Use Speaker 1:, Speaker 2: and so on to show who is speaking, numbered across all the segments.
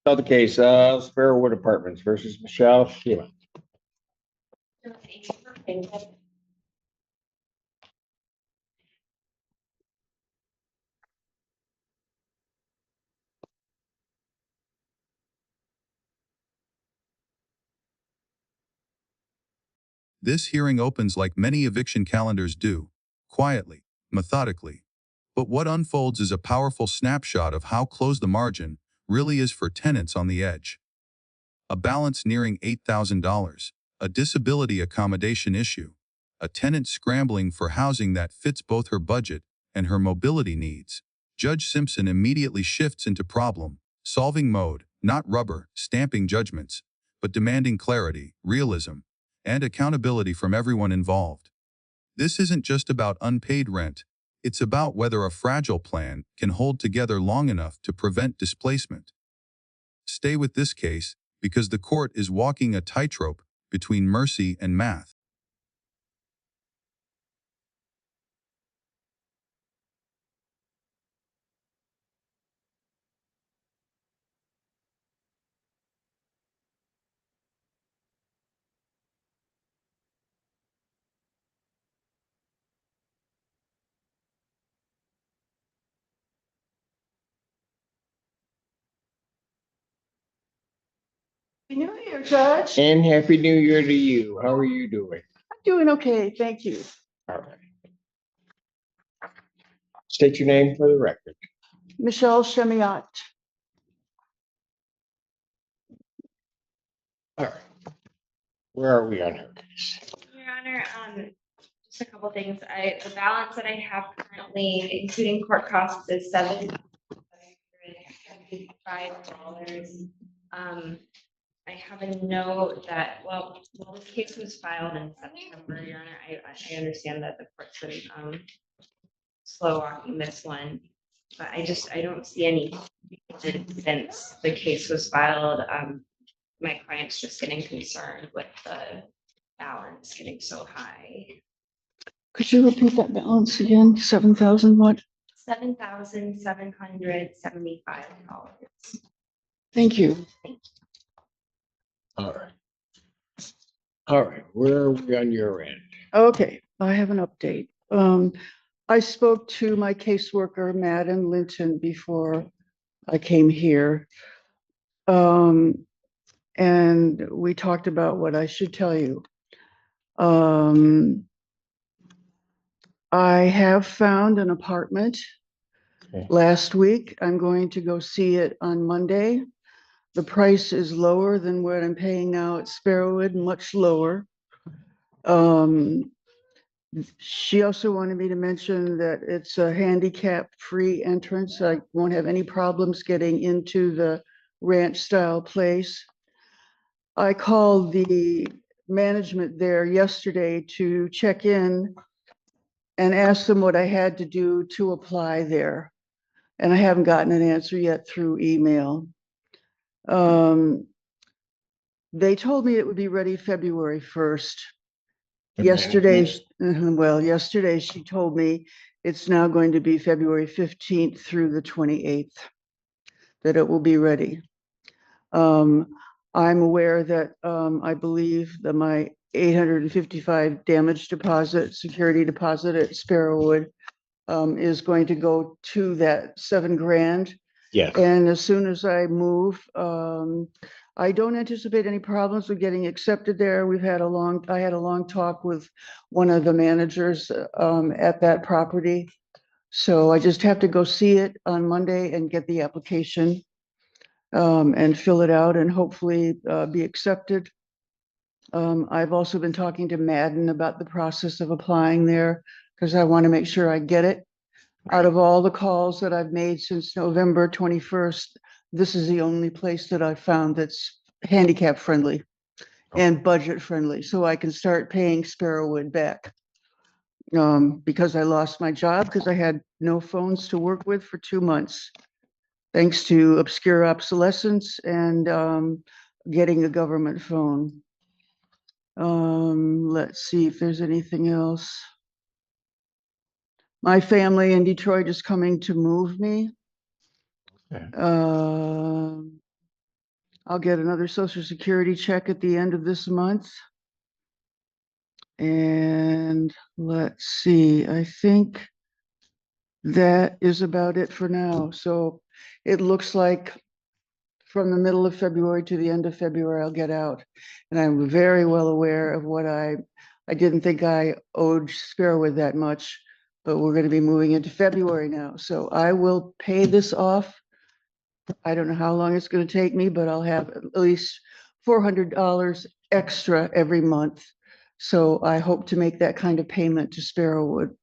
Speaker 1: Call the case, Sparrowwood Apartments versus Michelle Sheila.
Speaker 2: This hearing opens like many eviction calendars do, quietly, methodically. But what unfolds is a powerful snapshot of how close the margin really is for tenants on the edge. A balance nearing $8,000, a disability accommodation issue, a tenant scrambling for housing that fits both her budget and her mobility needs. Judge Simpson immediately shifts into problem-solving mode, not rubber-stamping judgments, but demanding clarity, realism, and accountability from everyone involved. This isn't just about unpaid rent, it's about whether a fragile plan can hold together long enough to prevent displacement. Stay with this case, because the court is walking a tightrope between mercy and math.
Speaker 3: Happy New Year, Judge.
Speaker 1: And Happy New Year to you. How are you doing?
Speaker 3: I'm doing okay, thank you.
Speaker 1: All right. State your name for the record.
Speaker 3: Michelle Shamiat.
Speaker 1: All right. Where are we on her case?
Speaker 4: Your Honor, just a couple things. The balance that I have currently, including court costs, is $775. I have a note that, well, this case was filed in September, Your Honor. I understand that the court's been slow walking this one, but I don't see any since the case was filed. My client's just getting concerned with the balance getting so high.
Speaker 3: Could you repeat that balance again? 7,000 what?
Speaker 4: $7,775.
Speaker 3: Thank you.
Speaker 1: All right. All right. Where are we on your end?
Speaker 3: Okay, I have an update. I spoke to my caseworker, Madden Linton, before I came here. And we talked about what I should tell you. I have found an apartment.
Speaker 1: Okay.
Speaker 3: Last week. I'm going to go see it on Monday. The price is lower than what I'm paying now at Sparrowwood, much lower. She also wanted me to mention that it's a handicap-free entrance. I won't have any problems getting into the ranch-style place. I called the management there yesterday to check in and ask them what I had to do to apply there. And I haven't gotten an answer yet through email. They told me it would be ready February 1st. Yesterday she told me it's now going to be February 15th through the 28th that it will be ready. I'm aware that I believe that my $855 damage deposit, security deposit at Sparrowwood is going to go to that $7,000.
Speaker 1: Yes.
Speaker 3: And as soon as I move, I don't anticipate any problems with getting accepted there. I had a long talk with one of the managers at that property. So I just have to go see it on Monday and get the application and fill it out and hopefully be accepted. I've also been talking to Madden about the process of applying there because I want to make sure I get it. Out of all the calls that I've made since November 21st, this is the only place that I've found that's handicap friendly and budget friendly, so I can start paying Sparrowwood back. Because I lost my job because I had no phones to work with for 2 months, thanks to obscure obsolescence and getting a government phone. Let's see if there's anything else. My family in Detroit is coming to move me.
Speaker 1: Okay.
Speaker 3: I'll get another social security check at the end of this month. And let's see, I think that is about it for now. So it looks like from the middle of February to the end of February, I'll get out. And I'm very well aware of what I didn't think I owed Sparrowwood that much, but we're going to be moving into February now. So I will pay this off. I don't know how long it's going to take me, but I'll have at least $400 extra every month. So I hope to make that kind of payment to Sparrowwood.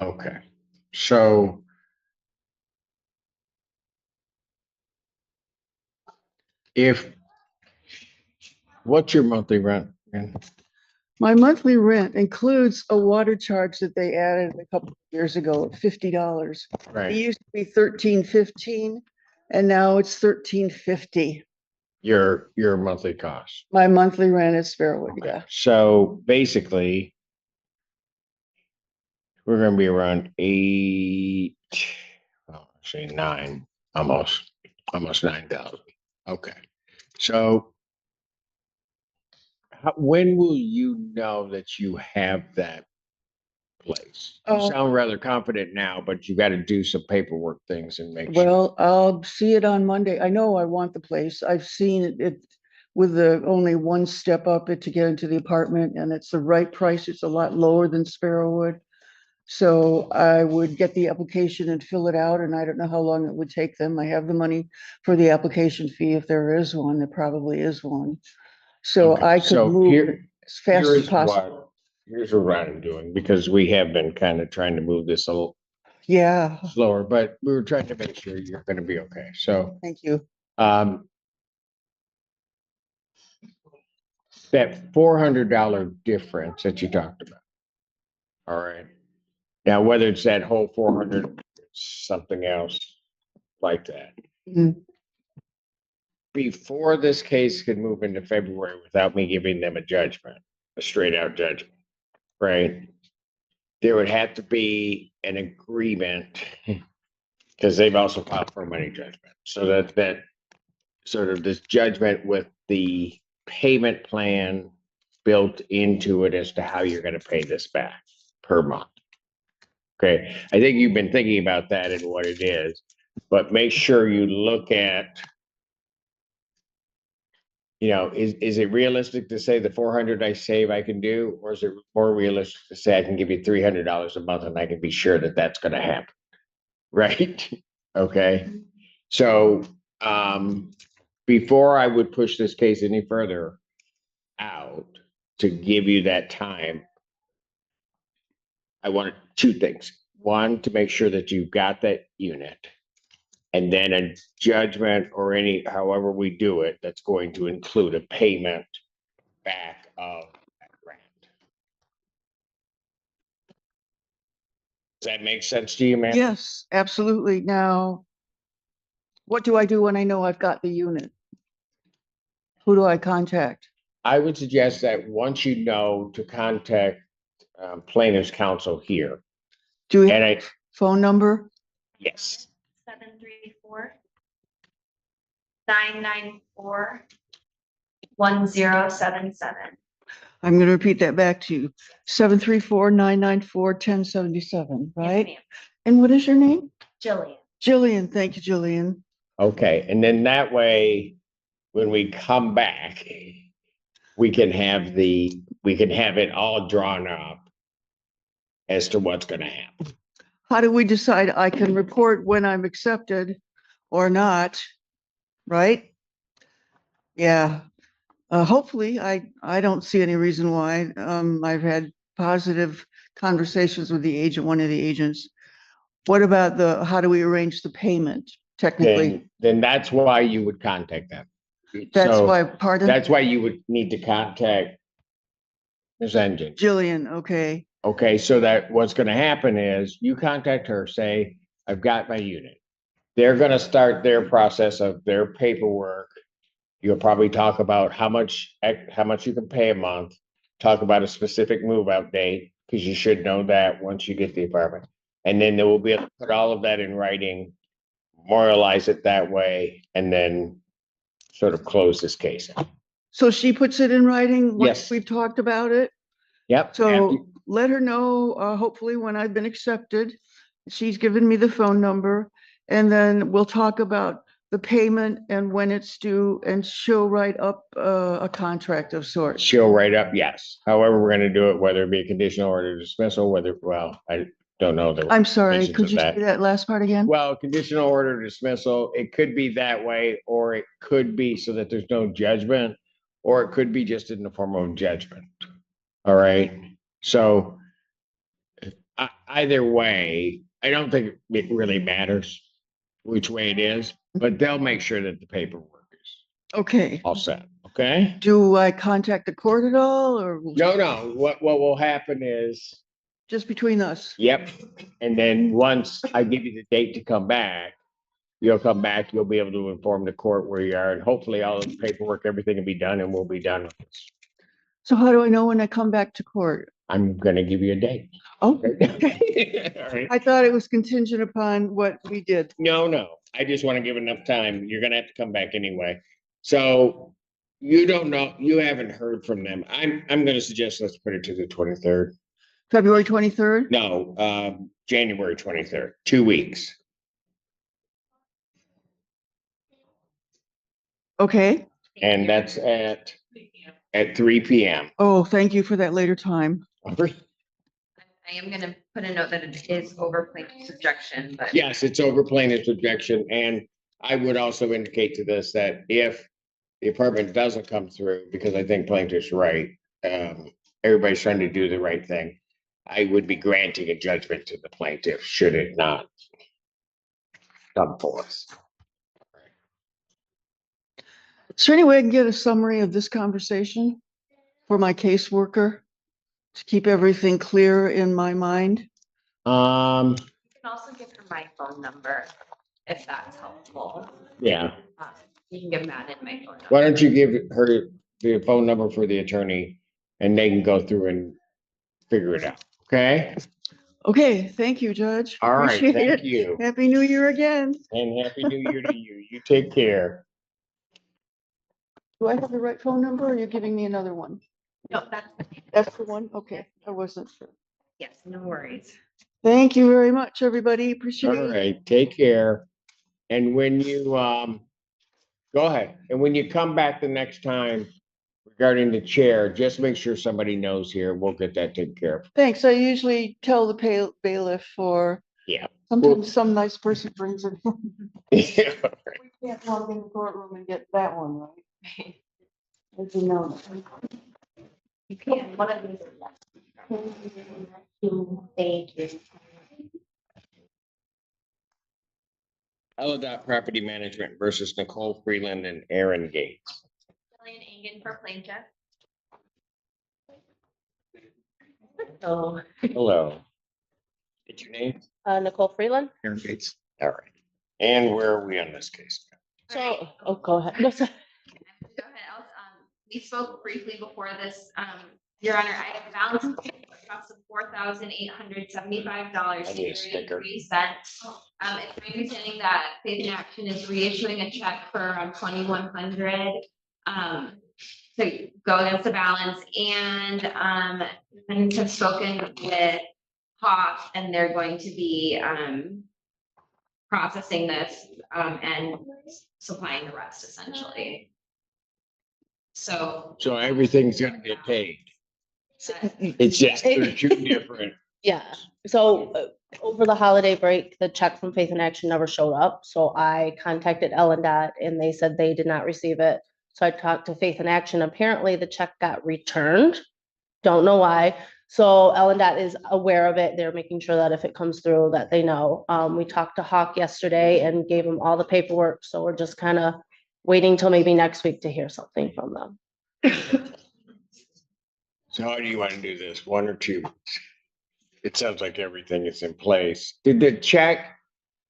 Speaker 1: Okay, so what's your monthly rent? again?
Speaker 3: My monthly rent includes a water charge that they added a couple of years ago at $50. It
Speaker 1: Right,
Speaker 3: used to be $13.15 and now it's $13.50.
Speaker 1: your monthly cost.
Speaker 3: My monthly rent is Sparrowwood,
Speaker 1: Okay,
Speaker 3: yeah.
Speaker 1: so basically, we're gonna be around 8, well, say 9, almost 9,000. Okay, so when will you know that you have that place? You
Speaker 3: Oh.
Speaker 1: sound rather confident now, but you got to do some paperwork things and make sure.
Speaker 3: Well, I'll see it on Monday. I know I want the place. I've seen it with the only one step up it to get into the apartment, and it's the right price. It's a lot lower than Sparrowwood. So I would get the application and fill it out, and I don't know how long it would take them. I have the money for the application fee if there is one. There probably is one. So
Speaker 1: Okay,
Speaker 3: I could
Speaker 1: so
Speaker 3: move
Speaker 1: here-
Speaker 3: as fast as
Speaker 1: Here's
Speaker 3: possible.
Speaker 1: here's what I'm doing, because we have been kind of trying to move this a little
Speaker 3: Yeah,
Speaker 1: slower, but we were trying to make sure you're gonna be okay. So,
Speaker 3: thank you.
Speaker 1: that $400 difference that you talked about. All right. Now, whether it's that whole 400, something else like that.
Speaker 3: Mhm.
Speaker 1: Before this case could move into February without me giving them a judgment, a straight out judgment, right? There would have to be an agreement, because they've also filed for a money judgment. So that sort of this judgment with the payment plan built into it as to how you're going to pay this back per month. Okay, I think you've been thinking about that and what it is, but make sure you look at, is it realistic to say the 400 I save I can do, or is it more realistic to say I can give you $300 a month and I can be sure that that's going to happen? Right? Okay. So, before I would push this case any further out to give you that time, I wanted 2 things. One, to make sure that you've got that unit, and then a judgment or however we do it, that's going to include a payment back of that grant. Does that make sense to you, man?
Speaker 3: Yes, absolutely. Now, what do I do when I know I've got the unit? Who do I contact?
Speaker 1: I would suggest that once you know, to contact plaintiff's counsel here.
Speaker 3: Do we
Speaker 1: And
Speaker 3: have a phone number?
Speaker 1: yes,
Speaker 4: 734-994-1077.
Speaker 3: I'm going to repeat that back to you. 734-994-1077, right?
Speaker 4: Yes, ma'am.
Speaker 3: And what is your name?
Speaker 4: Jillian.
Speaker 3: Jillian. Thank you, Jillian.
Speaker 1: okay. And then that way, when we come back, we can have it all drawn up as to what's going to happen.
Speaker 3: How do we decide I can report when I'm accepted or not? Right? Yeah. Hopefully, I don't see any reason why. I've had positive conversations with one of the agents. What about how do we arrange the payment technically?
Speaker 1: Then that's why you would contact them.
Speaker 3: That's
Speaker 1: So
Speaker 3: why, pardon?
Speaker 1: that's why you would need to contact Ms. Engine.
Speaker 3: Jillian, okay.
Speaker 1: Okay, so that what's going to happen is you contact her, say, I've got my unit. They're going to start their process of their paperwork. You'll probably talk about how much you can pay a month, talk about a specific move out date, because you should know that once you get the apartment. And then they will be able to put all of that in writing, memorialize it that way, and then sort of close this case out.
Speaker 3: So she puts it in writing once
Speaker 1: Yes.
Speaker 3: we've talked about it.
Speaker 1: Yep.
Speaker 3: So let her know, hopefully when I've been accepted. She's given me the phone number, and then we'll talk about the payment and when it's due, and she'll write up a contract of sorts.
Speaker 1: She'll write up, yes. However, we're gonna do it, whether it be a conditional order dismissal, whether, well, I don't know. the
Speaker 3: I'm sorry,
Speaker 1: implications
Speaker 3: could
Speaker 1: of
Speaker 3: you say that last part again?
Speaker 1: Well, conditional order dismissal, it could be that way, or it could be so that there's no judgment, or it could be just in the form of judgment. All right, so either way, I don't think it really matters which way it is, but they'll make sure that the paperwork is
Speaker 3: Okay,
Speaker 1: all set, okay?
Speaker 3: do I contact the court at all, or
Speaker 1: No, what will happen is,
Speaker 3: just between us?
Speaker 1: yep, and then once I give you the date to come back, you'll come back, you'll be able to inform the court where you are, and hopefully all the paperwork, everything will be done, and we'll be done with this.
Speaker 3: So how do I know when I come back to court?
Speaker 1: I'm gonna give you a date.
Speaker 3: Oh,
Speaker 1: Okay? All right.
Speaker 3: I thought it was contingent upon what we did.
Speaker 1: No, I just want to give enough time. You're gonna have to come back anyway. So you don't know, you haven't heard from them. I'm gonna suggest let's put it to the 23rd.
Speaker 3: February 23rd?
Speaker 1: No, January 23rd, 2 weeks.
Speaker 3: Okay.
Speaker 1: And that's at 3 p.m.
Speaker 3: Oh, thank you for that later time.
Speaker 4: I am gonna put a note that it is over plaintiff's objection, but.
Speaker 1: Yes, it's over plaintiff's objection, and I would also indicate to this that if the apartment doesn't come through, because I think plaintiff's right, everybody's trying to do the right thing. I would be granting a judgment to the plaintiff should it not come forth.
Speaker 3: Is there any way I can get a summary of this conversation for my caseworker to keep everything clear in my mind?
Speaker 4: You can also give her my phone number if that's helpful.
Speaker 1: Yeah.
Speaker 4: You can give Matt in my phone number.
Speaker 1: Why don't you give her the phone number for the attorney and they can go through and figure it out, okay?
Speaker 3: Okay, thank you, Judge.
Speaker 1: All right,
Speaker 3: Appreciate
Speaker 1: thank
Speaker 3: it.
Speaker 1: you.
Speaker 3: Happy New Year again.
Speaker 1: And happy new year to you. You take care.
Speaker 3: Do I have the right phone number, or are you giving me another one?
Speaker 4: No,
Speaker 3: That's the one? Okay, I wasn't sure.
Speaker 4: yes, no worries.
Speaker 3: Thank you very much, everybody. Appreciate
Speaker 1: All
Speaker 3: it.
Speaker 1: right, take care. And when you, go ahead. And when you come back the next time regarding the chair, just make sure somebody knows here. We'll get that taken care of.
Speaker 3: Thanks. I usually tell the bailiff, or
Speaker 1: Yeah.
Speaker 3: sometimes some nice person brings it.
Speaker 1: Yeah.
Speaker 3: We can't walk in the courtroom and get that one, right? As you know.
Speaker 4: You can, one of these. Thank you.
Speaker 1: LDOT Property Management versus Nicole Freeland and Aaron Gates.
Speaker 4: Jillian Engen for plaintiff. Oh.
Speaker 1: Hello. What's your name?
Speaker 5: Nicole Freeland.
Speaker 1: Aaron Gates. All right. And where are we on this case?
Speaker 5: So, oh, go ahead. No, sorry.
Speaker 4: Go ahead, Alice. We spoke briefly before this. Your Honor, I have balance cost of $4,875.
Speaker 1: I need a sticker.
Speaker 4: It's my understanding that Faith in Action is reissuing a check for $2,100 to go against the balance, and defendants have spoken with Hawk, and they're going to be processing this and supplying the rest essentially. So
Speaker 1: Everything's gonna get paid. It's just they're two different.
Speaker 5: Yeah. So over the holiday break, the check from Faith in Action never showed up. So I contacted LDOT and they said they did not receive it. So I talked to Faith in Action. Apparently the check got returned. Don't know why. So LDOT is aware of it. They're making sure that if it comes through that they know. We talked to Hawk yesterday and gave him all the paperwork. So we're just kind of waiting till maybe next week to hear something from them.
Speaker 1: So how do you want to do this? 1 or 2 weeks? It sounds like everything is in place. Did the check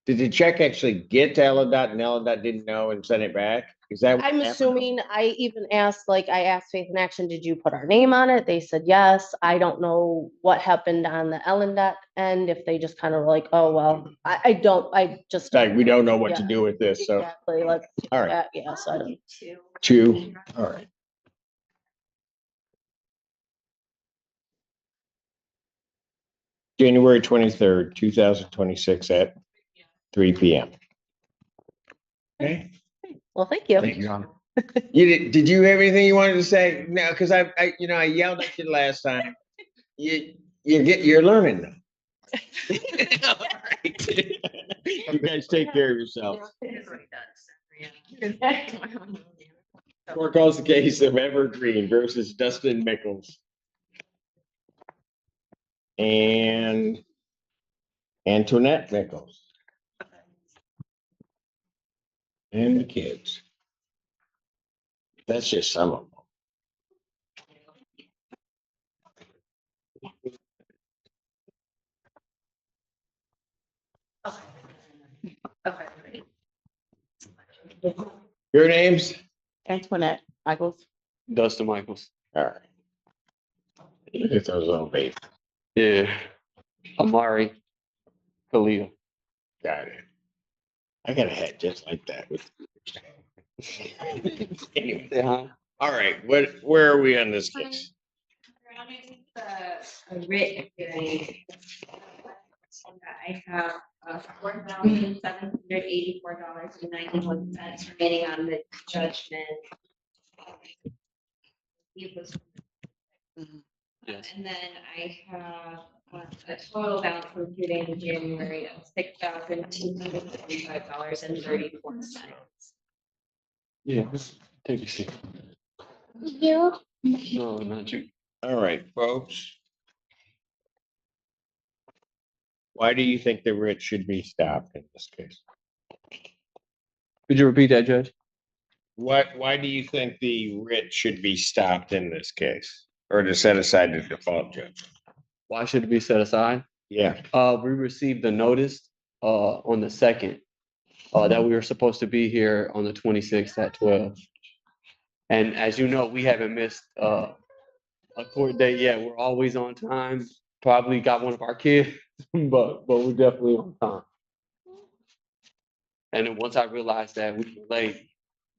Speaker 1: Did the check actually get to LDOT and LDOT didn't know and sent it back? Is that? what
Speaker 5: I'm
Speaker 1: happened?
Speaker 5: assuming, I even asked, I asked Faith in Action, did you put our name on it? They said yes. I don't know what happened on the LDOT end, if they just kind of like, oh, well, I just.
Speaker 1: It's like, we don't know what to
Speaker 5: Yeah.
Speaker 1: do with this, so,
Speaker 5: Exactly, let's,
Speaker 1: all right,
Speaker 5: yeah, so I don't.
Speaker 1: two, all right. January 23rd, 2026 at 3 p.m. Okay.
Speaker 5: Well, thank you.
Speaker 6: Thank you, Your Honor.
Speaker 1: Did you have anything you wanted to say? No, because I yelled at you last time. You're learning now. All right. You guys take care of yourselves. Court calls the case of Evergreen versus Dustin Mickels. And Antoinette Mickels. And the kids. That's just some of them. Your names?
Speaker 7: Antoinette Mickels.
Speaker 6: Dustin Mickels.
Speaker 1: All right. Get those on base.
Speaker 6: Yeah. Amari Khalil.
Speaker 1: Got it. I got a hat just like that. Anyway,
Speaker 6: Yeah.
Speaker 1: all right. Where are we on this case?
Speaker 4: A writ hearing. I have $4,784.91 remaining on the judgment. It was.
Speaker 6: Yes.
Speaker 4: And then I have a total balance including January of $6,245.34.
Speaker 6: Yeah. Take a seat.
Speaker 5: You?
Speaker 6: No, not you.
Speaker 1: All right, folks. Why do you think the writ should be stopped in this case?
Speaker 6: Could you repeat that, Judge?
Speaker 1: Why do you think the writ should be stopped in this case? Or to set aside the default judgment?
Speaker 6: Why should it be set aside?
Speaker 1: Yeah,
Speaker 6: We received the notice on the 2nd that we were supposed to be here on the 26th at 12. And as you know, we haven't missed a court date yet. We're always on time. Probably got one of our kids, but we're definitely on time. And then once I realized that we were late,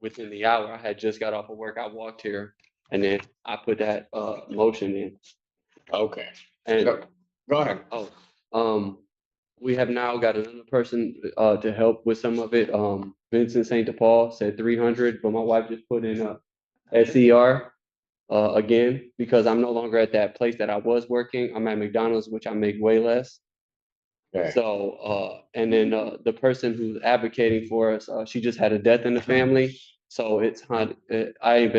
Speaker 6: within the hour, I had just got off of work. I walked here, and then I put that motion in.
Speaker 1: okay.
Speaker 6: And
Speaker 1: Go ahead.
Speaker 6: we have now got another person to help with some of it. Vincent St. Paul said 300, but my wife just put in a SER again because I'm no longer at that place that I was working. I'm at McDonald's, which I make way less.
Speaker 1: Okay.
Speaker 6: So, and then the person who's advocating for us, she just had a death in the family. So it's hard. I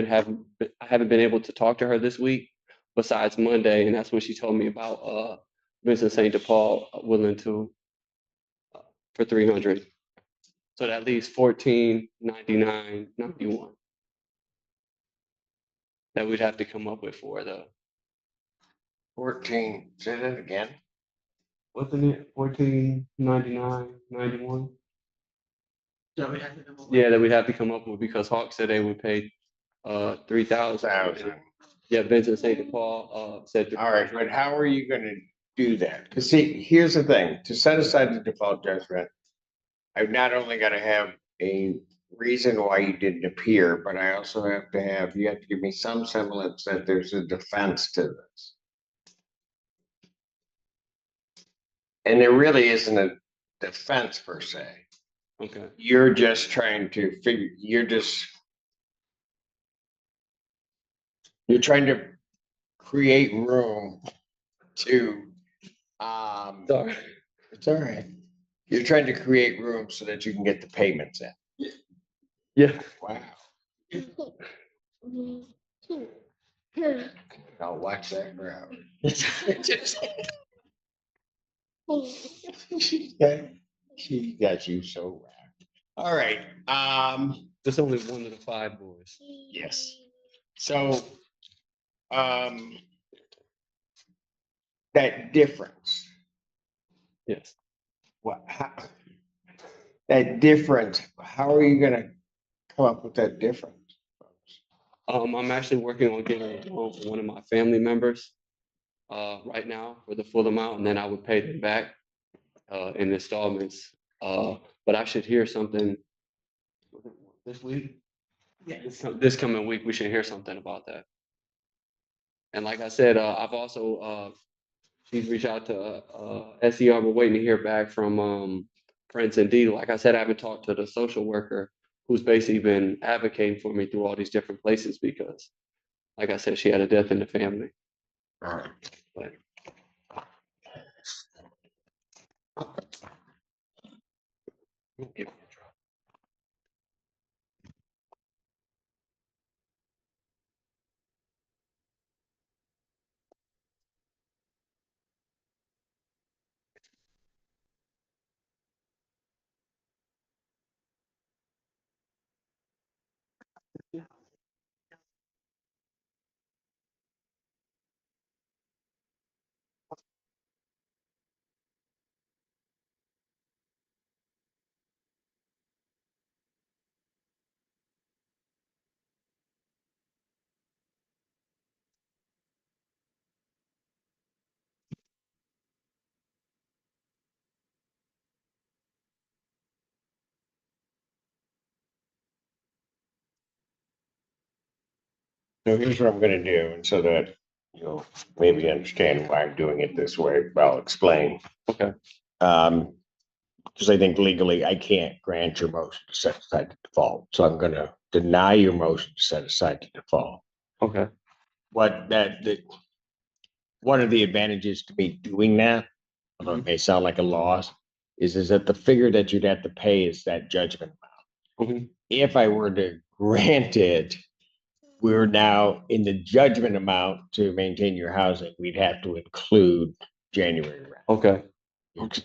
Speaker 6: haven't been able to talk to her this week besides Monday. And that's when she told me about Vincent St. Paul willing to for 300. So that leaves 1499.91 that we'd have to come up with for the
Speaker 1: 14, say that again.
Speaker 6: wasn't it 1499.91? Yeah, that we'd have to come up with because Hawk said they would pay 3,000.
Speaker 1: 1,000.
Speaker 6: Yeah, Vincent St. Paul said.
Speaker 1: All right, but how are you gonna do that? Because see, here's the thing, to set aside the default judgment, I've not only gotta have a reason why you didn't appear, but I also have to have, you have to give me some semblance that there's a defense to this. And there really isn't a defense per se.
Speaker 6: Okay.
Speaker 1: You're just trying to figure, you're trying to create room to,
Speaker 6: Sorry.
Speaker 1: it's all right. You're trying to create room so that you can get the payments in.
Speaker 6: Yeah.
Speaker 1: Wow. I'll watch that crowd. She got you so wrapped. All right,
Speaker 6: That's only one of the 5 boys.
Speaker 1: yes. So, that difference,
Speaker 6: Yes.
Speaker 1: what, that difference, how are you gonna come up with that difference?
Speaker 6: I'm actually working on getting a loan for one of my family members right now for the full amount, and then I would pay them back in installments. But I should hear something this week. This coming week, we should hear something about that. And like I said, I've also she's reached out to SER. We're waiting to hear back from Prince and Dee. Like I said, I haven't talked to the social worker who's basically been advocating for me through all these different places because, like I said, she had a death in the family. But
Speaker 1: So here's what I'm gonna do, and so that you'll maybe understand why I'm doing it this way, I'll explain.
Speaker 6: okay,
Speaker 1: Because I think legally I can't grant your motion to set aside the default, so I'm gonna deny your motion to set aside the default.
Speaker 6: okay,
Speaker 1: One of the advantages to me doing that, although it may sound like a loss, is that the figure that you'd have to pay is that judgment amount.
Speaker 6: Mhm.
Speaker 1: If I were to grant it, we're now in the judgment amount to maintain your housing, we'd have to include January rent.
Speaker 6: okay,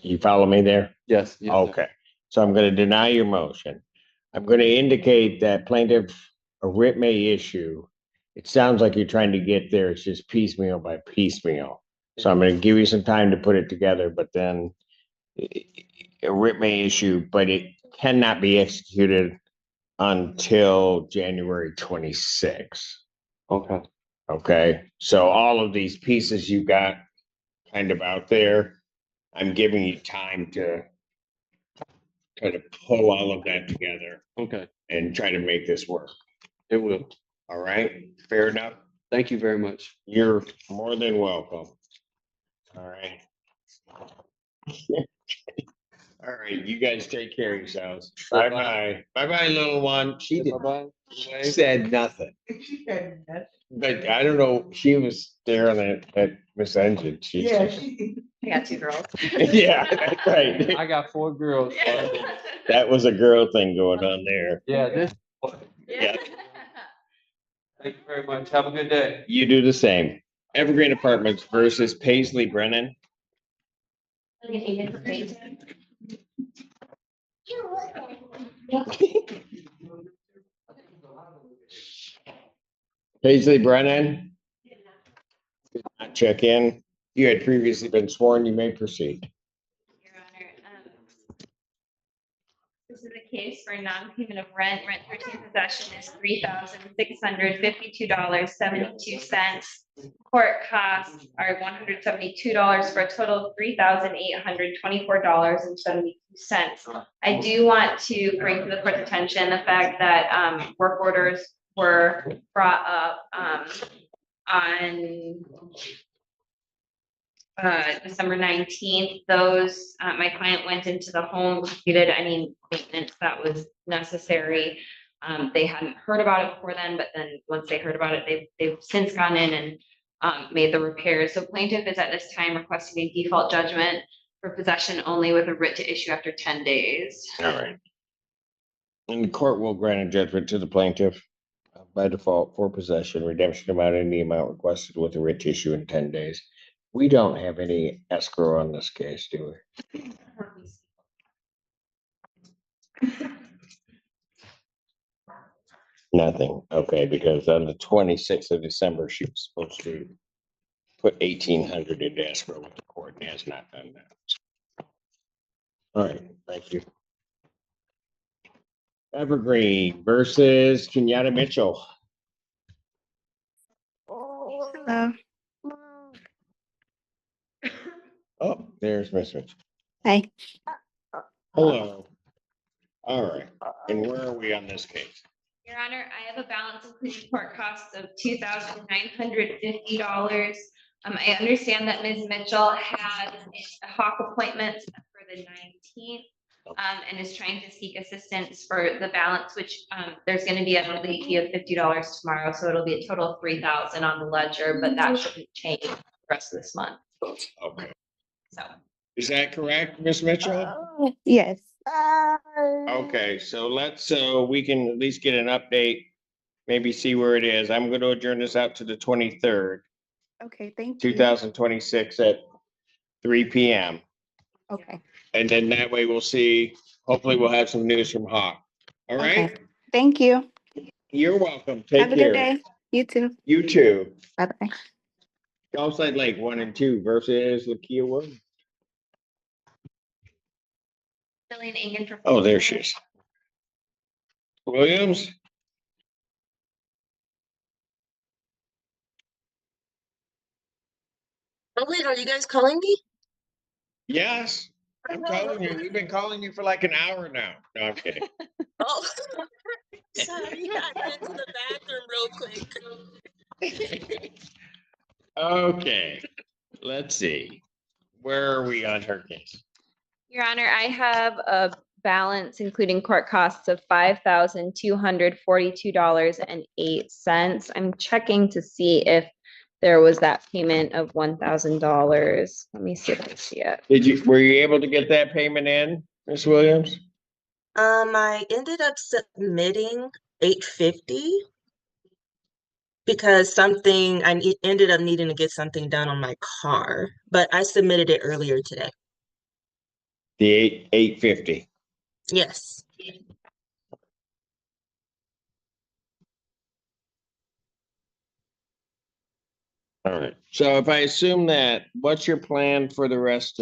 Speaker 1: You follow me there?
Speaker 6: yes, yes, sir.
Speaker 1: Okay, so I'm gonna deny your motion. I'm gonna indicate that plaintiff, a writ may issue. It sounds like you're trying to get there, it's just piecemeal by piecemeal. So I'm gonna give you some time to put it together, but then a writ may issue, but it cannot be executed until January 26th.
Speaker 6: Okay,
Speaker 1: Okay, so all of these pieces you got kind of out there, I'm giving you time to kind of pull all of that together
Speaker 6: okay,
Speaker 1: and try to make this work.
Speaker 6: it will.
Speaker 1: All right, fair enough?
Speaker 6: Thank you very much.
Speaker 1: You're more than welcome. All right. All right, you guys take care of yourselves. Bye bye. Bye bye, little one. She did,
Speaker 6: Bye-bye.
Speaker 1: said nothing. But I don't know, she was staring at Miss Engine. She.
Speaker 4: I got two girls.
Speaker 1: Yeah, that's right.
Speaker 6: I got 4 girls.
Speaker 1: That was a girl thing going on there.
Speaker 6: Yeah, this.
Speaker 1: Yeah.
Speaker 6: Thank you very much. Have a good day.
Speaker 1: You do the same. Evergreen Apartments versus Paisley Brennan. Paisley Brennan. Did not check in. You had previously been sworn. You may proceed.
Speaker 4: Your Honor, this is a case for non-payment of rent. Rent for possession is $3,652.72. Court costs are $172 for a total of $3,824.72. I do want to bring to the court's attention the fact that work orders were brought up on December 19th. Those, my client went into the home, completed any maintenance that was necessary. They hadn't heard about it before then, but then once they heard about it, they've since gone in and made the repairs. So plaintiff is at this time requesting a default judgment for possession only with a writ to issue after 10 days.
Speaker 1: All right. And the court will grant a judgment to the plaintiff by default for possession, redemption amount in the amount requested with a writ issue in 10 days. We don't have any escrow on this case, do we? Nothing. Okay, because on the 26th of December, she was supposed to put 1,800 into escrow with the court and has not done that. All right, thank you. Evergreen versus Kenyatta Mitchell.
Speaker 8: Hello.
Speaker 1: Oh, there's Miss Mitchell.
Speaker 8: Hi.
Speaker 1: Hello. All right. And where are we on this case?
Speaker 4: Your Honor, I have a balance including court costs of $2,950. I understand that Ms. Mitchell had a Hawk appointment for the 19th. And is trying to seek assistance for the balance, which there's going to be a late fee of $50 tomorrow, so it'll be a total of $3,000 on the ledger, but that shouldn't change the rest of this month.
Speaker 1: Okay.
Speaker 4: So
Speaker 1: Is that correct, Miss Mitchell?
Speaker 8: Yes.
Speaker 1: Okay, so we can at least get an update, maybe see where it is. I'm going to adjourn this out to the 23rd,
Speaker 8: Okay, thank you.
Speaker 1: 2026 at 3 p.m.
Speaker 8: Okay.
Speaker 1: And then that way we'll see, hopefully we'll have some news from Hawk. All right?
Speaker 8: Okay. Thank you.
Speaker 1: You're welcome. Take
Speaker 8: Have a
Speaker 1: care.
Speaker 8: good day. You too.
Speaker 1: You too.
Speaker 8: Bye-bye.
Speaker 1: Gulfside Lake 1 and 2 versus Lakia Williams.
Speaker 4: Jillian Engen for.
Speaker 1: Oh, there she is. Williams?
Speaker 9: Oh wait, are you guys calling me?
Speaker 1: Yes. I'm calling you. We've been calling you for like an hour now. No, I'm kidding.
Speaker 9: Oh, sorry, I ran to the bathroom real quick.
Speaker 1: Okay, let's see. Where are we on her case?
Speaker 4: Your Honor, I have a balance including court costs of $5,242.08. I'm checking to see if there was that payment of $1,000. Let me see if I see it.
Speaker 1: Were you able to get that payment in, Miss Williams?
Speaker 9: I ended up submitting $850 because ended up needing to get something done on my car, but I submitted it earlier today.
Speaker 1: The 850.
Speaker 9: Yes.
Speaker 1: All right. So if I assume that, what's your plan for the rest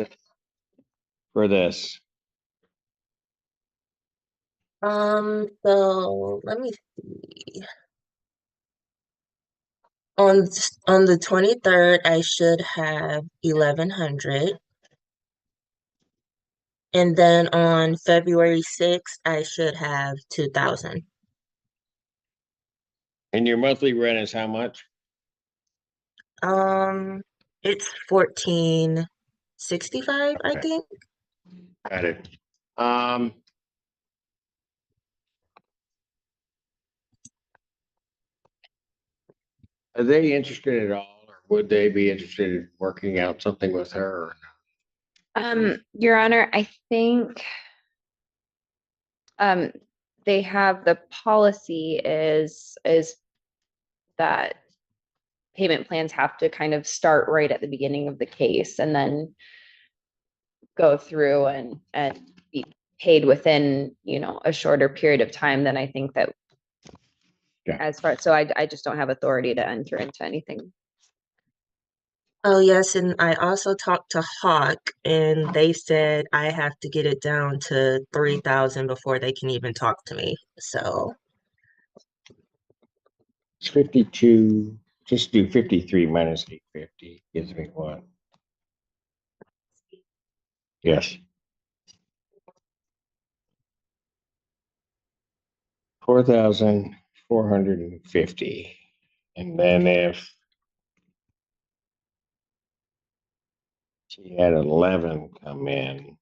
Speaker 1: for this?
Speaker 9: So let me see. On the 23rd, I should have 1,100. And then on February 6th, I should have 2,000.
Speaker 1: And your monthly rent is how much?
Speaker 9: It's 1465, I
Speaker 1: Okay.
Speaker 9: think.
Speaker 1: Got it. Are they interested at all, or would they be interested in working out something with her?
Speaker 4: Your Honor, I think they have the policy is that payment plans have to kind of start right at the beginning of the case and then go through and be paid within, a shorter period of time than I think that.
Speaker 1: Yeah.
Speaker 4: So I just don't have authority to enter into anything.
Speaker 9: Oh, yes, and I also talked to Hawk, and they said I have to get it down to 3,000 before they can even talk to me. So,
Speaker 1: It's 52. Just do 53 minus 850. Gives me what? Yes. 4,450. And then if she had 11 come in,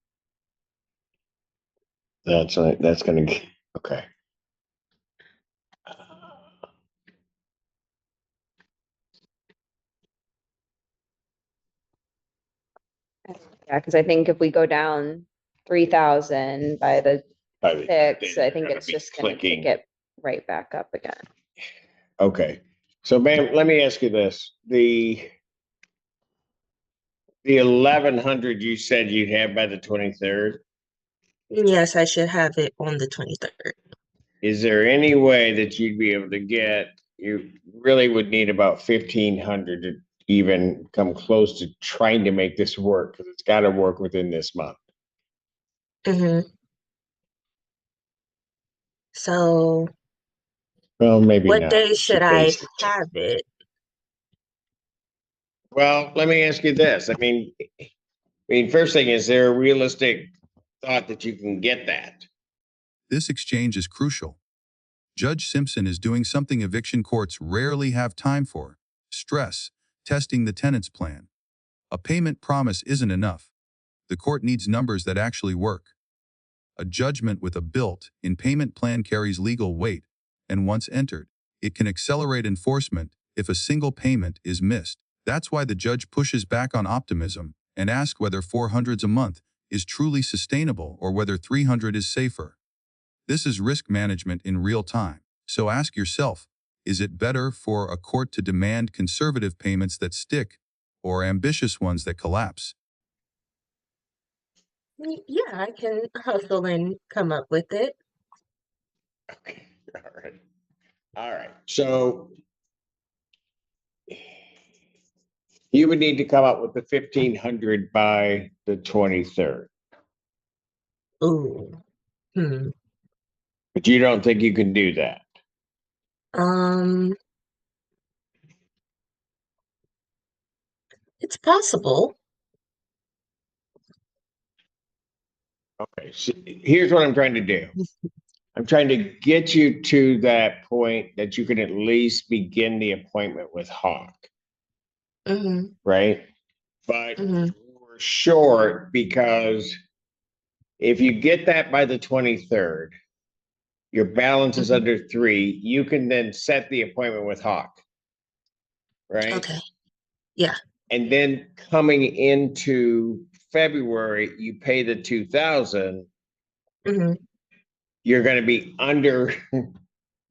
Speaker 1: that's gonna get, okay.
Speaker 4: Yeah, because I think if we go down 3,000 by the six, I think it's just gonna kick it right back up again.
Speaker 1: Okay, so ma'am, let me ask you this. The 1,100 you said you'd have by the 23rd.
Speaker 9: yes, I should have it on the 23rd.
Speaker 1: Is there any way that you'd be able to you really would need about 1,500 to even come close to trying to make this work, because it's got to work within this month.
Speaker 9: Mm-hmm. So
Speaker 1: Well, maybe
Speaker 9: what
Speaker 1: not.
Speaker 9: day should I
Speaker 1: Basically.
Speaker 9: have it?
Speaker 1: Well, let me ask you this. I mean, first thing, is there a realistic thought that you can get that?
Speaker 2: This exchange is crucial. Judge Simpson is doing something eviction courts rarely have time for: stress testing the tenant's plan. A payment promise isn't enough. The court needs numbers that actually work. A judgment with a built-in payment plan carries legal weight, and once entered, it can accelerate enforcement if a single payment is missed. That's why the judge pushes back on optimism and asks whether $400 a month is truly sustainable or whether $300 is safer. This is risk management in real time. So ask yourself, is it better for a court to demand conservative payments that stick or ambitious ones that collapse?
Speaker 9: Yeah, I can hustle and come up with it.
Speaker 1: Okay, all right. All right, so you would need to come up with the 1,500 by the 23rd,
Speaker 9: Ooh. Hmm.
Speaker 1: but you don't think you can do that?
Speaker 9: Um, it's possible.
Speaker 1: Okay, so here's what I'm trying to do. I'm trying to get you to that point that you can at least begin the appointment with Hawk,
Speaker 9: Mm-hmm.
Speaker 1: right? But
Speaker 9: Mm-hmm.
Speaker 1: we're short because if you get that by the 23rd, your balance is
Speaker 9: Mhm.
Speaker 1: under 3, you can then set the appointment with Hawk, right?
Speaker 9: Okay. Yeah.
Speaker 1: And then coming into February, you pay the 2,000,
Speaker 9: Mm-hmm.
Speaker 1: you're going to be under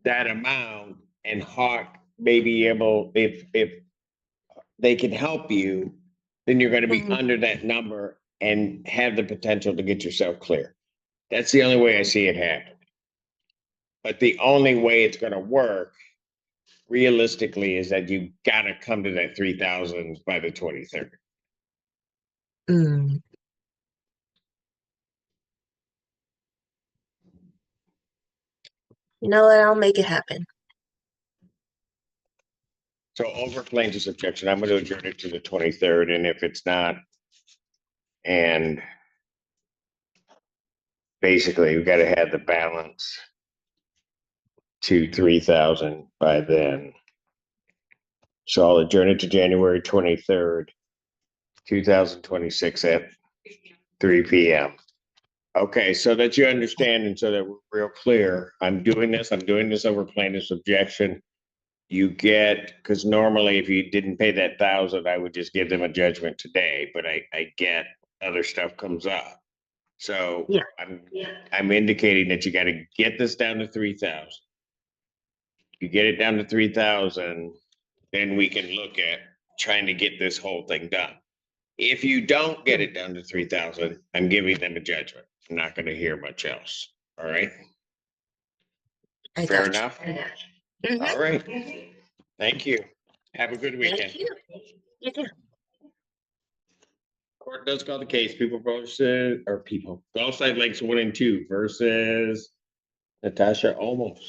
Speaker 1: that amount, and Hawk may be able, if they can help you, then you're going to be
Speaker 9: Mhm.
Speaker 1: under that number and have the potential to get yourself clear. That's the only way I see it happen. But the only way it's going to work realistically is that you got to come to that 3,000 by the 23rd.
Speaker 9: Mm. You know what? I'll make it happen.
Speaker 1: So over plaintiff's objection, I'm going to adjourn it to the 23rd, and if it's not, and basically we've got to have the balance to 3,000 by then. So I'll adjourn it to January 23rd, 2026 at 3 p.m. Okay, so that you understand and so that we're real clear, I'm doing this over plaintiff's objection. You get, because normally if you didn't pay that 1,000, I would just give them a judgment today, but I get other stuff comes up. So
Speaker 9: Yeah.
Speaker 1: I'm indicating that you got to get this down to 3,000. You get it down to 3,000, then we can look at trying to get this whole thing done. If you don't get it down to 3,000, I'm giving them a judgment. I'm not going to hear much else. All right.
Speaker 9: I
Speaker 1: Fair
Speaker 9: got you.
Speaker 1: enough.
Speaker 9: Mhm.
Speaker 1: All right. Thank you. Have a good weekend.
Speaker 9: Thank you. You too.
Speaker 1: Court does call the case. Gulfside Lakes 1 and 2 versus Natasha Olmos.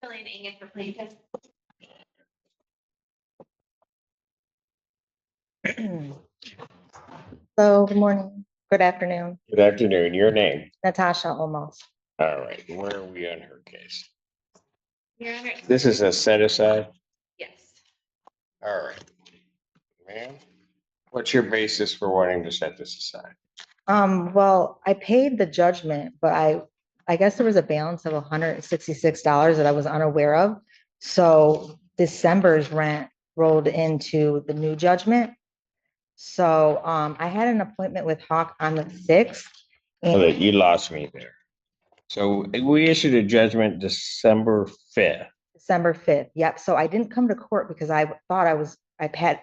Speaker 4: Elaine Inget for plaintiff.
Speaker 10: So, good morning, good afternoon,
Speaker 1: Good afternoon. Your name.
Speaker 10: Natasha Olmos.
Speaker 1: All right. Where are we on her case?
Speaker 4: Your Honor.
Speaker 1: This is a set aside.
Speaker 4: Yes.
Speaker 1: All right. Ma'am, what's your basis for wanting to set this aside?
Speaker 10: Well, I paid the judgment, but I guess there was a balance of $166 that I was unaware of. So December's rent rolled into the new judgment. So, I had an appointment with Hawk on the 6th.
Speaker 1: So that you lost me there. So we issued a judgment December 5th.
Speaker 10: December 5th. Yep. So I didn't come to court because I thought I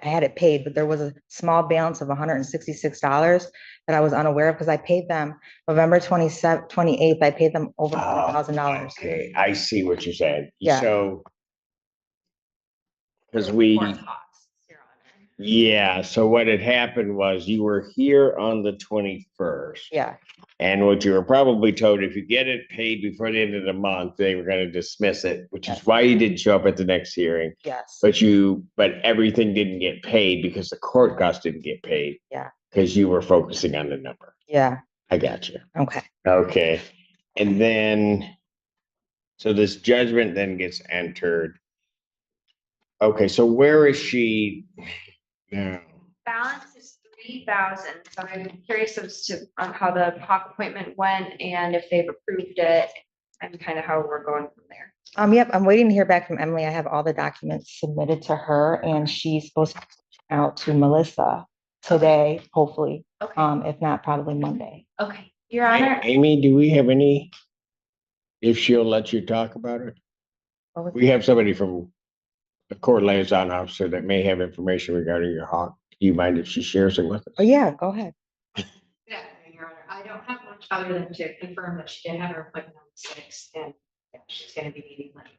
Speaker 10: had it paid, but there was a small balance of $166 that I was unaware of because I paid them November 27th, 28th. I paid them over $4,000.
Speaker 1: Okay, I see what you're saying.
Speaker 10: Yeah.
Speaker 1: So, because we,
Speaker 4: Your Honor.
Speaker 1: Yeah, so what had happened was you were here on the 21st.
Speaker 10: Yeah,
Speaker 1: And what you were probably told, if you get it paid before the end of the month, they were gonna dismiss it, which is
Speaker 10: Yes.
Speaker 1: why you didn't show up at the next hearing.
Speaker 10: yes,
Speaker 1: But everything didn't get paid because the court costs didn't get paid.
Speaker 10: Yeah.
Speaker 1: Because you were focusing on the number.
Speaker 10: yeah,
Speaker 1: I got you.
Speaker 10: okay.
Speaker 1: Okay, and then, so this judgment then gets entered. Okay, so where is she now?
Speaker 4: Balance is 3,000, so I'm curious as to how the Hawk appointment went and if they've approved it and kind of how we're going from there.
Speaker 10: Yep, I'm waiting to hear back from Emily. I have all the documents submitted to her and she's supposed to reach out to Melissa today, hopefully.
Speaker 4: Okay,
Speaker 10: If not, probably Monday.
Speaker 4: okay, Your Honor.
Speaker 1: Amy, do we have any, if she'll let you talk about it?
Speaker 10: What was
Speaker 1: We have somebody from the court liaison officer that may have information regarding your hawk. Do you mind if she shares it with us?
Speaker 10: Oh, yeah, go ahead.
Speaker 11: Yeah, Your Honor, I don't have much other than to confirm that she did have her appointment on the sixth, and that she's gonna be needing money.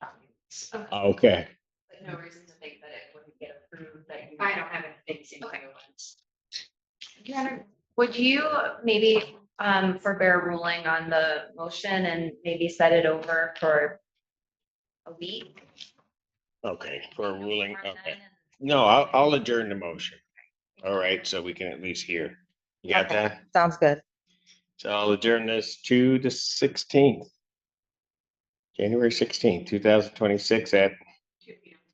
Speaker 11: documents.
Speaker 1: Okay,
Speaker 11: But no reason to think that it wouldn't get approved, that you. I don't have anything to. Okay.
Speaker 4: Your Honor, would you maybe forbear ruling on the motion and maybe set it over for a week?
Speaker 1: okay, for a ruling,
Speaker 4: More
Speaker 1: okay.
Speaker 4: than-
Speaker 1: No, I'll adjourn the motion. All right, so we can at least hear. You got
Speaker 10: Okay.
Speaker 1: that?
Speaker 10: Sounds good.
Speaker 1: So I'll adjourn this to the 16th. January 16th, 2026 at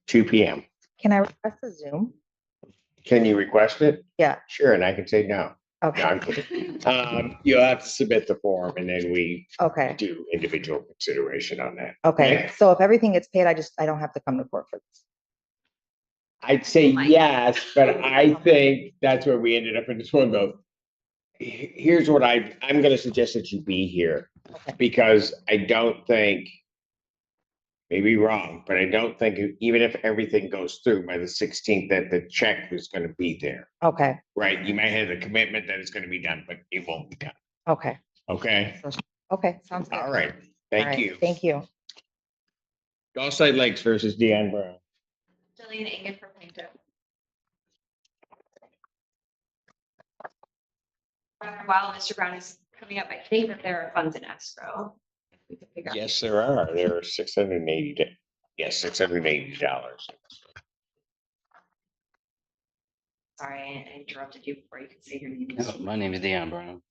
Speaker 1: 2 p.m.
Speaker 10: Can I request a Zoom?
Speaker 1: Can you request it?
Speaker 10: Yeah.
Speaker 1: Sure, and I can say no. No, I'm
Speaker 10: Okay,
Speaker 1: kidding. You'll have to submit the form and then we
Speaker 10: okay,
Speaker 1: do individual consideration on that.
Speaker 10: okay. So if everything gets paid, I don't have to come to court for this.
Speaker 1: I'd say yes, but I think that's where we ended up in this one though. Here's what I'm gonna suggest that you be here
Speaker 10: Okay.
Speaker 1: because I don't think, maybe wrong, but I don't think even if everything goes through by the 16th, that the check is gonna be there.
Speaker 10: Okay,
Speaker 1: Right? You might have the commitment that it's gonna be done, but it won't be done.
Speaker 10: okay,
Speaker 1: Okay?
Speaker 10: okay, sounds good.
Speaker 1: All right.
Speaker 10: All
Speaker 1: Thank
Speaker 10: right,
Speaker 1: you.
Speaker 10: Thank you.
Speaker 1: Gulfside Lakes versus Deanne Brown.
Speaker 4: Jillian Engen for plaintiff. While Mr. Brown is coming up, I think that there are funds in escrow. If we could figure out-
Speaker 1: Yes, there are. There are 680, yes, $680.
Speaker 4: Sorry, I interrupted you before you could say your name.
Speaker 12: Oh, my name is Deion Brown.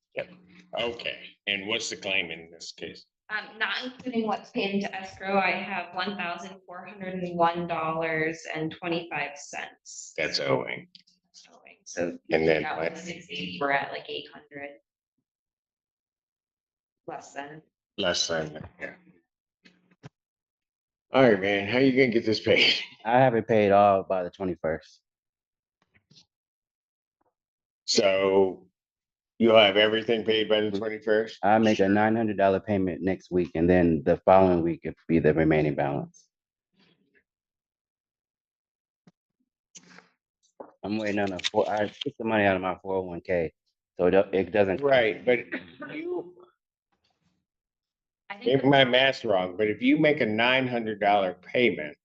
Speaker 1: Okay, and what's the claim in this case?
Speaker 4: Not including what's paid into escrow, I have $1,401.25.
Speaker 1: That's owing.
Speaker 4: So.
Speaker 1: And then
Speaker 4: that
Speaker 1: what?
Speaker 4: was 680, we're at like 800. Less than.
Speaker 1: Less than, yeah. All right, man, how you gonna get this paid?
Speaker 12: I have it paid all by the 21st.
Speaker 1: So you'll have everything paid by the 21st?
Speaker 12: I make a $900 payment next week, and then the following week it be the remaining balance. I'm waiting on I took the money out of my 401k, so it doesn't.
Speaker 1: Right, but you,
Speaker 4: I think
Speaker 1: maybe my math's wrong, but if you make a $900 payment,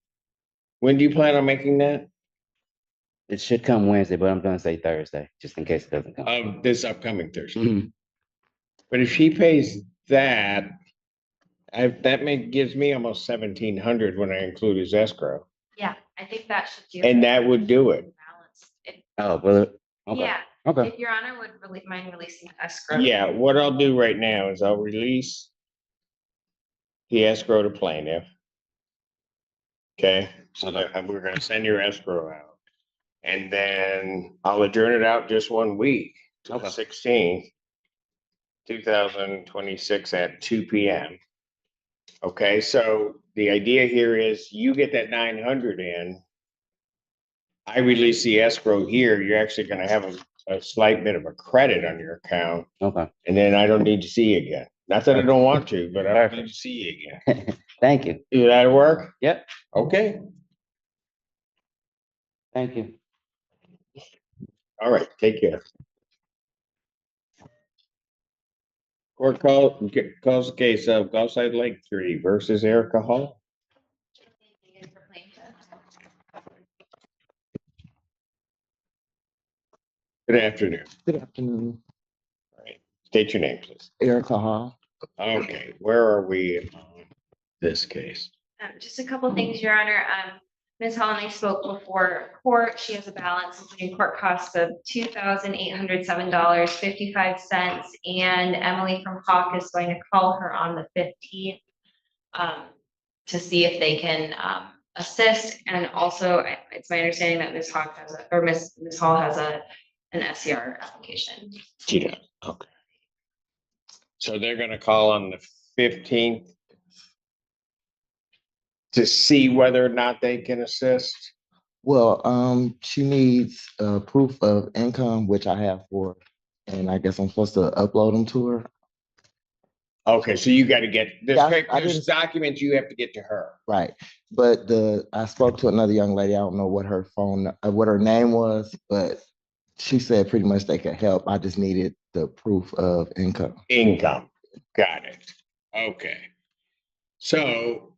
Speaker 1: when do you plan on making that?
Speaker 12: It should come Wednesday, but I'm gonna say Thursday, just in case it doesn't come.
Speaker 1: Of this upcoming Thursday.
Speaker 12: Mhm.
Speaker 1: But if she pays that, gives me almost 1,700 when I include his escrow,
Speaker 4: Yeah, I think that should do.
Speaker 1: and that would do it.
Speaker 4: Balance.
Speaker 12: Oh, well, okay,
Speaker 4: Yeah,
Speaker 12: okay.
Speaker 4: if Your Honor would really mind releasing escrow.
Speaker 1: Yeah, what I'll do right now is I'll release the escrow to plaintiff. Okay, so that we're gonna send your escrow out. And then I'll adjourn it out just 1 week to the
Speaker 12: Okay.
Speaker 1: 16th, 2026 at 2 p.m. Okay, so the idea here is you get that 900 in. I release the escrow here, you're actually gonna have a slight bit of a credit on your account,
Speaker 12: Okay.
Speaker 1: and then I don't need to see you again. Not that I don't want to, but I don't need to see you again.
Speaker 12: Thank you.
Speaker 1: Do that work?
Speaker 12: Yep.
Speaker 1: Okay,
Speaker 12: Thank you.
Speaker 1: all right, take care. Court calls the case of Gulfside Lake 3 versus Erica Hall.
Speaker 4: Jillian Engen for plaintiff.
Speaker 1: Good afternoon.
Speaker 13: Good afternoon,
Speaker 1: All right. State your name, please.
Speaker 13: Erica Hall.
Speaker 1: Okay, where are we on this case?
Speaker 4: Just a couple things, Your Honor. Ms. Hall and I spoke before court. She has a balance, including court costs of $2,807.55. And Emily from Hawk is going to call her on the 15th to see if they can assist. And also, it's my understanding that Ms. Hawk has Ms. Hall has an SCR application.
Speaker 1: Yeah, okay. So they're gonna call on the 15th to see whether or not they can assist.
Speaker 13: Well, she needs proof of income, which I have for, and I guess I'm supposed to upload them to her.
Speaker 1: Okay, so you gotta get,
Speaker 13: Yeah, I
Speaker 1: there's
Speaker 13: didn't-
Speaker 1: documents you have to get to her.
Speaker 13: Right, but I spoke to another young lady. I don't know what her what her name was, but she said pretty much they could help. I just needed the proof of income.
Speaker 1: Income, got it. Okay. So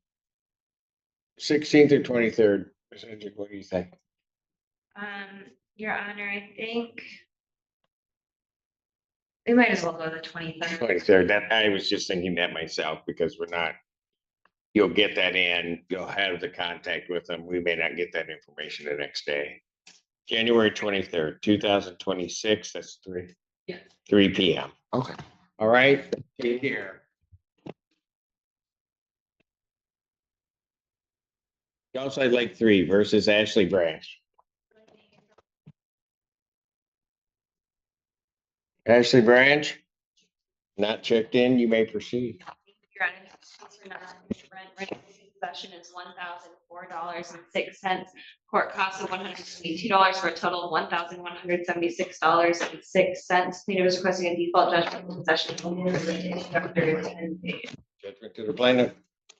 Speaker 1: 16th or 23rd, what do you think?
Speaker 4: Your Honor, I think we might as well go to the 23rd.
Speaker 1: 23rd, that, I was just thinking that myself because we're not, you'll get that in, you'll have the contact with them. We may not get that information the next day. January 23rd, 2026, that's 3 p.m.
Speaker 13: Okay.
Speaker 1: All right, take care. Downside Lake 3 versus Ashley Branch. Ashley Branch, not checked in, you may proceed.
Speaker 4: Your Honor, rent possession is $1,004.06. Court costs of $122 for a total of $1,176.06. Plaintiff is requesting a default judgment for possession.
Speaker 1: Judgment to the plaintiff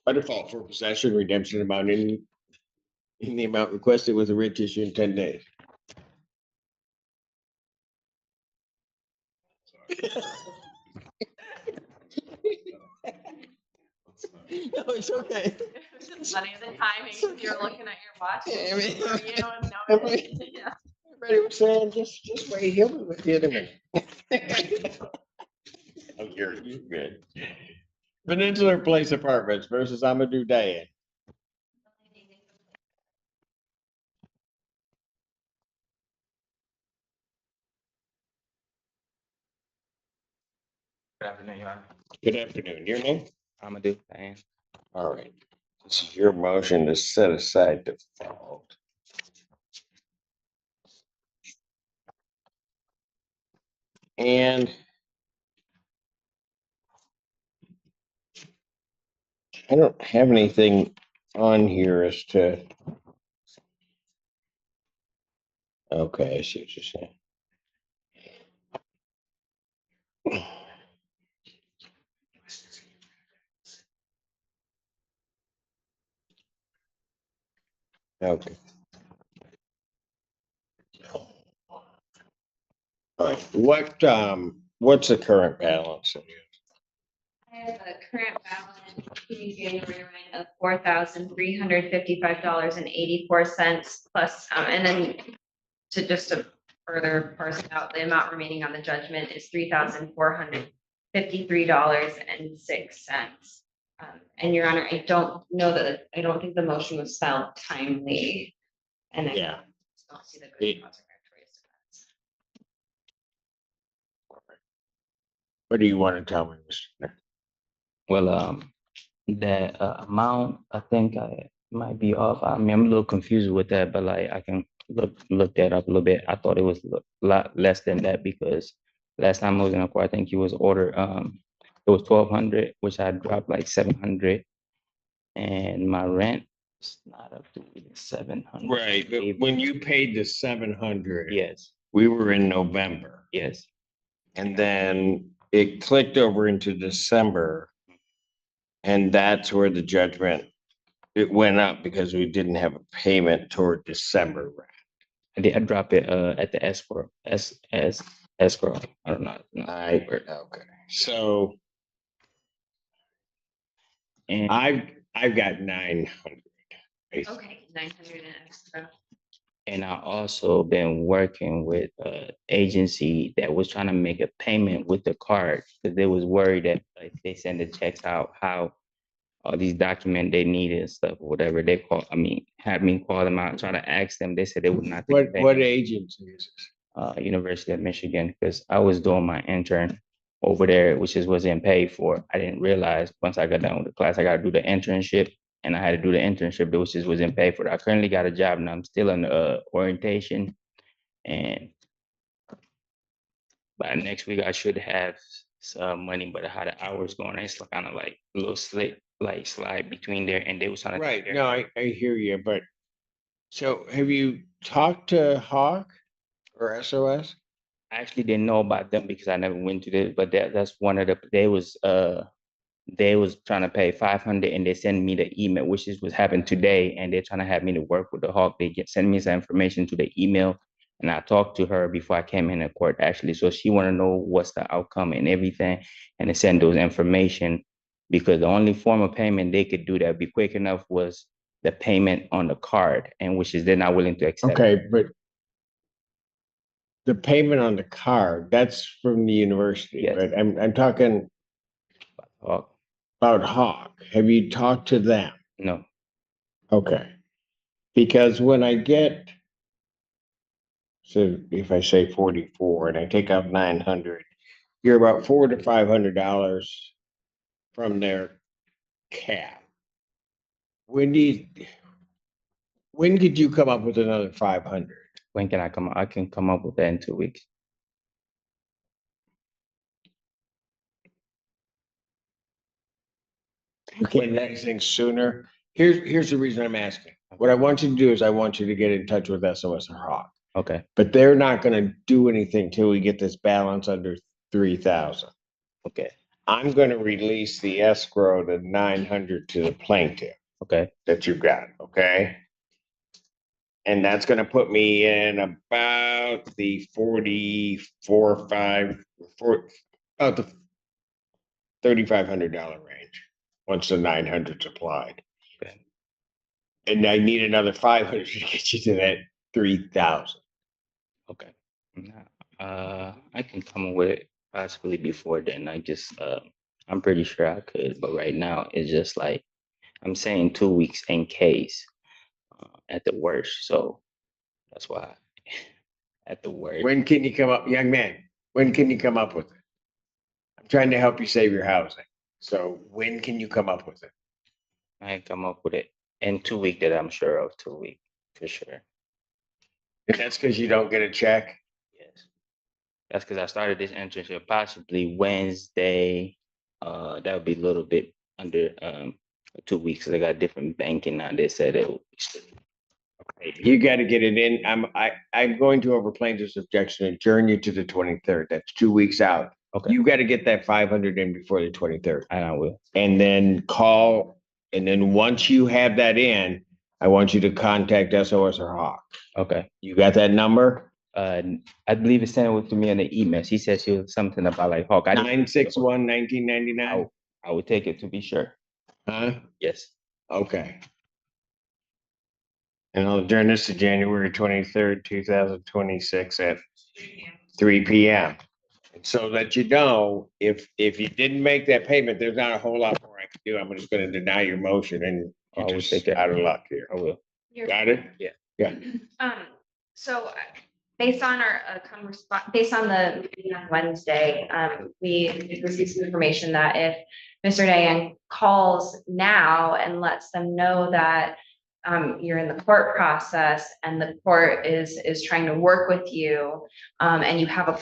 Speaker 1: by default for possession, redemption amount in the amount requested with a writ issue in 10 days.
Speaker 13: No, it's okay.
Speaker 4: Funny the timing, you're looking at your watch.
Speaker 13: Yeah, I mean-
Speaker 4: For you and no, yeah.
Speaker 1: Everybody was saying, just wait, he'll be with you in a minute. Oh, you're good. Peninsula Place Apartments versus Amadou Diane.
Speaker 12: Good afternoon, Your Honor.
Speaker 1: Good afternoon, your name?
Speaker 12: Amadou, Diane.
Speaker 1: All right, this is your motion to set aside default. And I don't have anything on here as to. Okay, I see what you're saying. Okay. All right, what's the current balance?
Speaker 4: I have a current balance including January rent of $4,355.84 plus, and then to further parse it out, the amount remaining on the judgment is $3,453.06. And Your Honor, I don't think the motion was filed timely. And I
Speaker 1: Yeah.
Speaker 4: don't see the
Speaker 1: Yeah.
Speaker 4: good cause or meritorious defense.
Speaker 1: What do you want to tell me, Mr. Nick?
Speaker 12: Well, that amount, I think I might be off. I mean, I'm a little confused with that, but like I can look that up a little bit. I thought it was a lot less than that because last time I was in a court, I think he was ordered, it was 1,200, which I dropped like 700. And my rent is not up to 700.
Speaker 1: Right, but when you paid the 700.
Speaker 12: Yes,
Speaker 1: We were in November.
Speaker 12: yes.
Speaker 1: And then it clicked over into December. And that's where the judgment, it went up because we didn't have a payment toward December rent.
Speaker 12: I drop it at the escrow, escrow. I don't know.
Speaker 1: Okay, so
Speaker 12: And
Speaker 1: I've got 900.
Speaker 4: Okay, 900 and extra.
Speaker 12: And I also been working with agency that was trying to make a payment with the card because they was worried that like they send the checks out, how all these documents they needed and stuff, whatever they call. I mean, had me call them out, try to ask them. They said they would not. Take
Speaker 1: What agency is this?
Speaker 12: University of Michigan, because I was doing my intern over there, which is wasn't paid for. I didn't realize once I got done with the class, I got to do the internship, and I had to do the internship, which just wasn't paid for. I currently got a job, and I'm still in orientation, and by next week I should have some money. But how the hours going, it's kind of like a little slip, like slide between there, and they was trying to
Speaker 1: Right, no, I hear you, but so have you talked to Hawk or SOS?
Speaker 12: I actually didn't know about them because I never went to this, but that's one of the they was trying to pay 500 and they send me the email, which is what happened today, and they're trying to have me to work with the Hawk. They send me some information to the email, and I talked to her before I came in the court actually. So she want to know what's the outcome and everything, and they send those information because the only form of payment they could do that would be quick enough was the payment on the card, and which is they're not willing to accept.
Speaker 1: Okay, but the payment on the card, that's from the university,
Speaker 12: Yes.
Speaker 1: but I'm talking
Speaker 12: Hawk.
Speaker 1: about Hawk. Have you talked to them?
Speaker 12: No.
Speaker 1: Okay. Because when I get, so if I say 44 and I take out 900, you're about $400 to $500 from their cap. When could you come up with another 500?
Speaker 12: When can I come? I can come up with that in 2 weeks.
Speaker 1: You can't do anything sooner. Here's the reason I'm asking. What I want you to do is I want you to get in touch with SOS or Hawk,
Speaker 12: Okay.
Speaker 1: but they're not gonna do anything till we get this balance under 3,000.
Speaker 12: Okay.
Speaker 1: I'm gonna release the escrow to 900 to the plaintiff
Speaker 12: Okay.
Speaker 1: that you've got, okay? And that's gonna put me in about the 44, 5, about the $3,500 range, once the 900's applied.
Speaker 12: Okay.
Speaker 1: And I need another 500 to get you to that 3,000.
Speaker 12: Okay. I can come up with it possibly before then. I'm pretty sure I could, but right now it's just like I'm saying 2 weeks in case at the worst. So that's why at the worst.
Speaker 1: When can you come up, young man? When can you come up with it? I'm trying to help you save your housing. So when can you come up with it?
Speaker 12: I can come up with it in 2 weeks that I'm sure of. 2 weeks for sure.
Speaker 1: And that's because you don't get a check?
Speaker 12: Yes. That's because I started this internship possibly Wednesday. That would be a little bit under 2 weeks. They got different banking now. They said it would be
Speaker 1: You got to get it in. I'm going to, over plaintiff's objection, adjourn you to the 23rd. That's 2 weeks out.
Speaker 12: Okay.
Speaker 1: You got to get that 500 in before the 23rd.
Speaker 12: And I will.
Speaker 1: And then call, and then once you have that in, I want you to contact SOS or Hawk.
Speaker 12: Okay.
Speaker 1: You got that number?
Speaker 12: I believe it sent it to me in the email. She said she was something about like Hawk.
Speaker 1: 961-1999?
Speaker 12: I would take it to be sure.
Speaker 1: Huh?
Speaker 12: Yes.
Speaker 1: Okay. And I'll adjourn this to January 23rd, 2026 at 3 p.m. And so that you know, if you didn't make that payment, there's not a whole lot more I can do. I'm just going to deny your motion and
Speaker 12: I will
Speaker 1: you're just
Speaker 12: take it.
Speaker 1: out of luck here.
Speaker 12: I will.
Speaker 1: Got it?
Speaker 12: Yeah.
Speaker 1: Yeah.
Speaker 4: So based on our based on the meeting on Wednesday, we received some information that if Mr. Dayan calls now and lets them know that you're in the court process and the court is trying to work with you, and you have that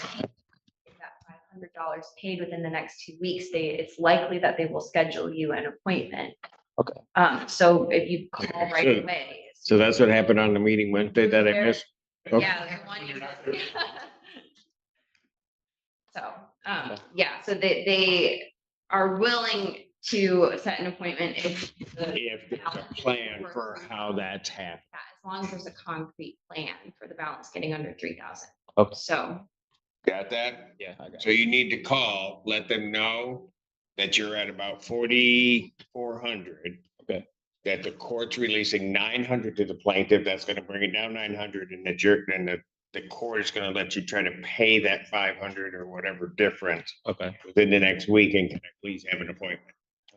Speaker 4: $500 paid within the next 2 weeks, it's likely that they will schedule you an appointment.
Speaker 12: Okay.
Speaker 4: So if you call right away.
Speaker 1: So that's what happened on the meeting Wednesday that I missed? Okay.
Speaker 4: Yeah, the one you So, yeah, so they are willing to set an appointment if
Speaker 1: If there's a plan for how that's happening.
Speaker 4: as long as there's a concrete plan for the balance getting under 3,000.
Speaker 12: Okay.
Speaker 4: So,
Speaker 1: Got that?
Speaker 12: Yeah, I got it.
Speaker 1: So you need to call, let them know that you're at about 4,400.
Speaker 12: Okay.
Speaker 1: that the court's releasing 900 to the plaintiff, that's gonna bring it down 900, and the court is gonna let you try to pay that 500 or whatever difference
Speaker 12: Okay,
Speaker 1: within the next week, and can I please have an appointment?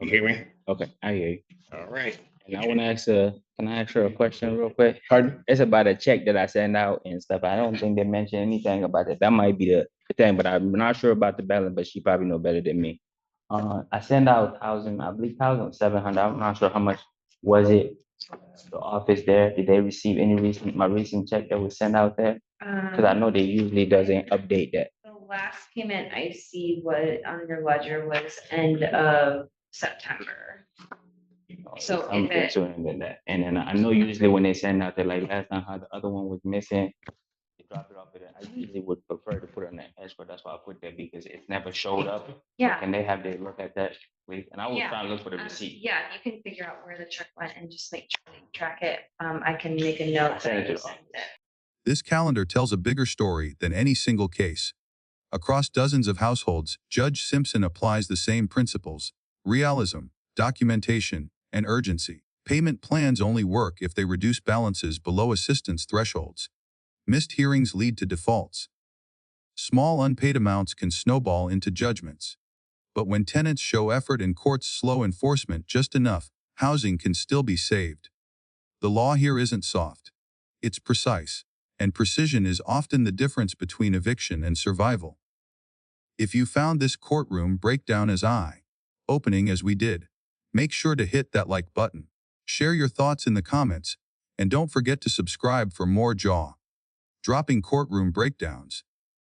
Speaker 1: You hear me?
Speaker 12: okay, I hear you.
Speaker 1: All right.
Speaker 12: And I want to ask can I ask her a question real quick?
Speaker 1: Pardon?
Speaker 12: It's about a check that I sent out and stuff. I don't think they mentioned anything about it. That might be the thing, but I'm not sure about the balance, but she probably know better than me. I sent out 1,000, I believe 1,700. I'm not sure how much was it. The office there, did they receive any my recent check that was sent out there? Because I know they usually doesn't update that.
Speaker 4: The last payment I see was on your ledger was end of September. So
Speaker 12: I'm
Speaker 4: if it-
Speaker 12: sooner than that. And then I know usually when they send out there, like last time how the other one was missing, they drop it off there. I usually would prefer to put it on that escrow. That's why I put that because it's never showed up.
Speaker 4: Yeah.
Speaker 12: And they have to look at that, please. And I was
Speaker 4: Yeah,
Speaker 12: trying to look for the receipt.
Speaker 4: Yeah, you can figure out where the check went and just make sure that you track it. I can make a note
Speaker 12: send it
Speaker 4: that
Speaker 12: to
Speaker 4: you
Speaker 12: the
Speaker 4: sent
Speaker 12: office.
Speaker 4: it.
Speaker 2: This calendar tells a bigger story than any single case. Across dozens of households, Judge Simpson applies the same principles: realism, documentation, and urgency. Payment plans only work if they reduce balances below assistance thresholds. Missed hearings lead to defaults. Small unpaid amounts can snowball into judgments. But when tenants show effort and courts slow enforcement just enough, housing can still be saved. The law here isn't soft. It's precise, and precision is often the difference between eviction and survival. If you found this courtroom breakdown as eye-opening as we did, make sure to hit that like button. Share your thoughts in the comments, and don't forget to subscribe for more jaw-dropping courtroom breakdowns.